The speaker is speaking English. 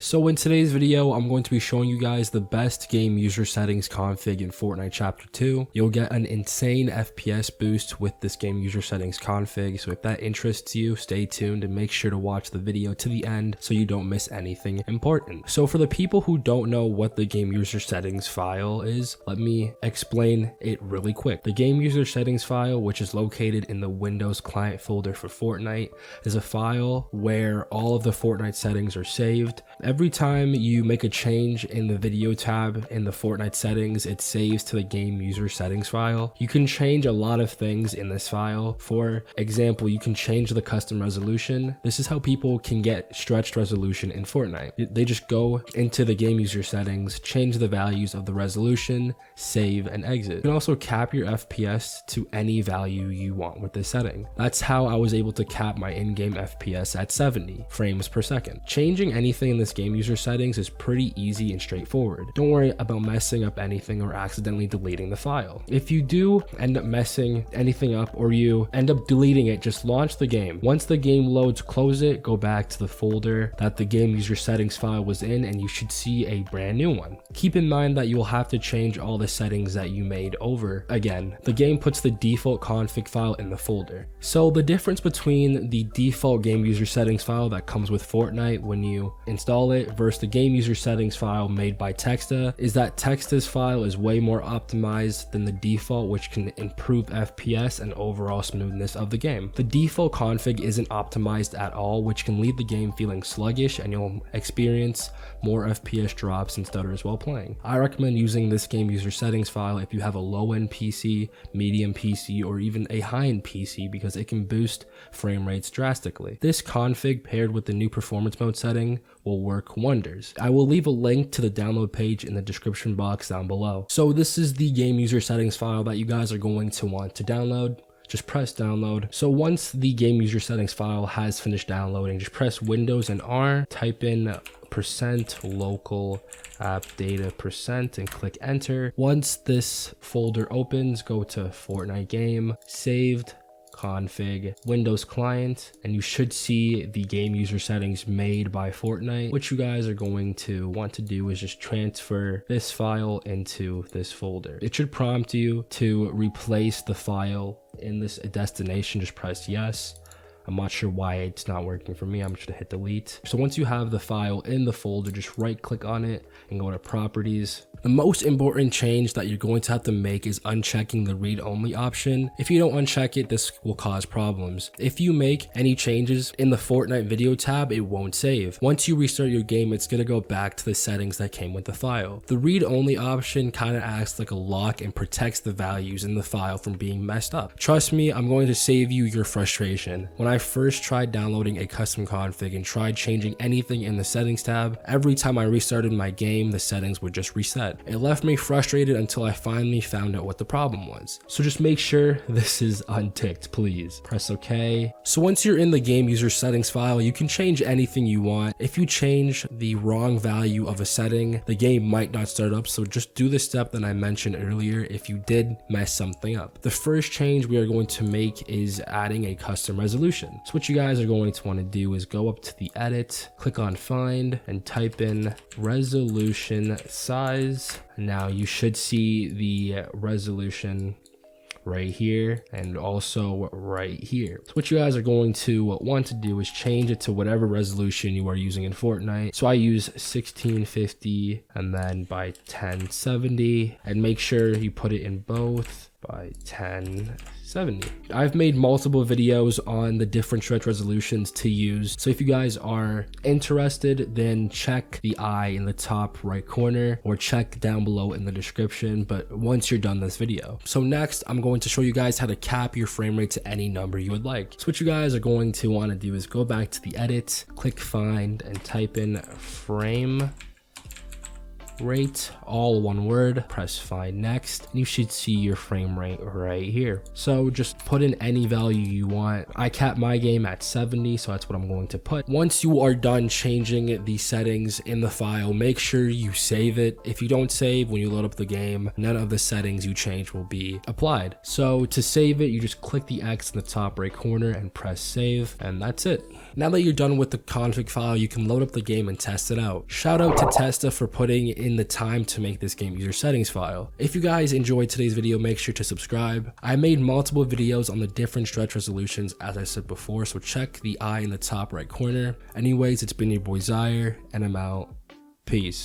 So in today's video, I'm going to be showing you guys the best game user settings config in Fortnite Chapter 2. You'll get an insane FPS boost with this game user settings config, so if that interests you, stay tuned and make sure to watch the video to the end so you don't miss anything important. So for the people who don't know what the game user settings file is, let me explain it really quick. The game user settings file, which is located in the Windows client folder for Fortnite, is a file where all of the Fortnite settings are saved. Every time you make a change in the video tab in the Fortnite settings, it saves to the game user settings file. You can change a lot of things in this file. For example, you can change the custom resolution. This is how people can get stretched resolution in Fortnite. They just go into the game user settings, change the values of the resolution, save and exit. You can also cap your FPS to any value you want with this setting. That's how I was able to cap my in-game FPS at 70 frames per second. Changing anything in this game user settings is pretty easy and straightforward. Don't worry about messing up anything or accidentally deleting the file. If you do end up messing anything up or you end up deleting it, just launch the game. Once the game loads, close it, go back to the folder that the game user settings file was in, and you should see a brand new one. Keep in mind that you'll have to change all the settings that you made over again. The game puts the default config file in the folder. So the difference between the default game user settings file that comes with Fortnite when you install it versus the game user settings file made by Texta is that Texta's file is way more optimized than the default, which can improve FPS and overall smoothness of the game. The default config isn't optimized at all, which can leave the game feeling sluggish and you'll experience more FPS drops and stutters while playing. I recommend using this game user settings file if you have a low-end PC, medium PC, or even a high-end PC because it can boost frame rates drastically. This config paired with the new performance mode setting will work wonders. I will leave a link to the download page in the description box down below. So this is the game user settings file that you guys are going to want to download. Just press download. So once the game user settings file has finished downloading, just press Windows and R, type in %local app data % and click enter. Once this folder opens, go to Fortnite game, saved, config, Windows client, and you should see the game user settings made by Fortnite. What you guys are going to want to do is just transfer this file into this folder. It should prompt you to replace the file in this destination. Just press yes. I'm not sure why it's not working for me. I'm just gonna hit delete. So once you have the file in the folder, just right click on it and go to properties. The most important change that you're going to have to make is unchecking the read only option. If you don't uncheck it, this will cause problems. If you make any changes in the Fortnite video tab, it won't save. Once you restart your game, it's gonna go back to the settings that came with the file. The read only option kind of acts like a lock and protects the values in the file from being messed up. Trust me, I'm going to save you your frustration. When I first tried downloading a custom config and tried changing anything in the settings tab, every time I restarted my game, the settings would just reset. It left me frustrated until I finally found out what the problem was. So just make sure this is unticked, please. Press OK. So once you're in the game user settings file, you can change anything you want. If you change the wrong value of a setting, the game might not start up. So just do the step that I mentioned earlier if you did mess something up. The first change we are going to make is adding a custom resolution. So what you guys are going to want to do is go up to the edit, click on find, and type in resolution size. Now you should see the resolution right here and also right here. So what you guys are going to want to do is change it to whatever resolution you are using in Fortnite. So I use 1650 and then by 1070, and make sure you put it in both by 1070. I've made multiple videos on the different stretch resolutions to use. So if you guys are interested, then check the I in the top right corner or check down below in the description, but once you're done this video. So next, I'm going to show you guys how to cap your frame rate to any number you would like. So what you guys are going to want to do is go back to the edit, click find, and type in frame rate, all one word, press find next, and you should see your frame rate right here. So just put in any value you want. I capped my game at 70, so that's what I'm going to put. Once you are done changing the settings in the file, make sure you save it. If you don't save when you load up the game, none of the settings you change will be applied. So to save it, you just click the X in the top right corner and press save, and that's it. Now that you're done with the config file, you can load up the game and test it out. Shout out to Texta for putting in the time to make this game user settings file. If you guys enjoyed today's video, make sure to subscribe. I made multiple videos on the different stretch resolutions as I said before, so check the eye in the top right corner. Anyways, it's been your boy Zxire, and I'm out. Peace.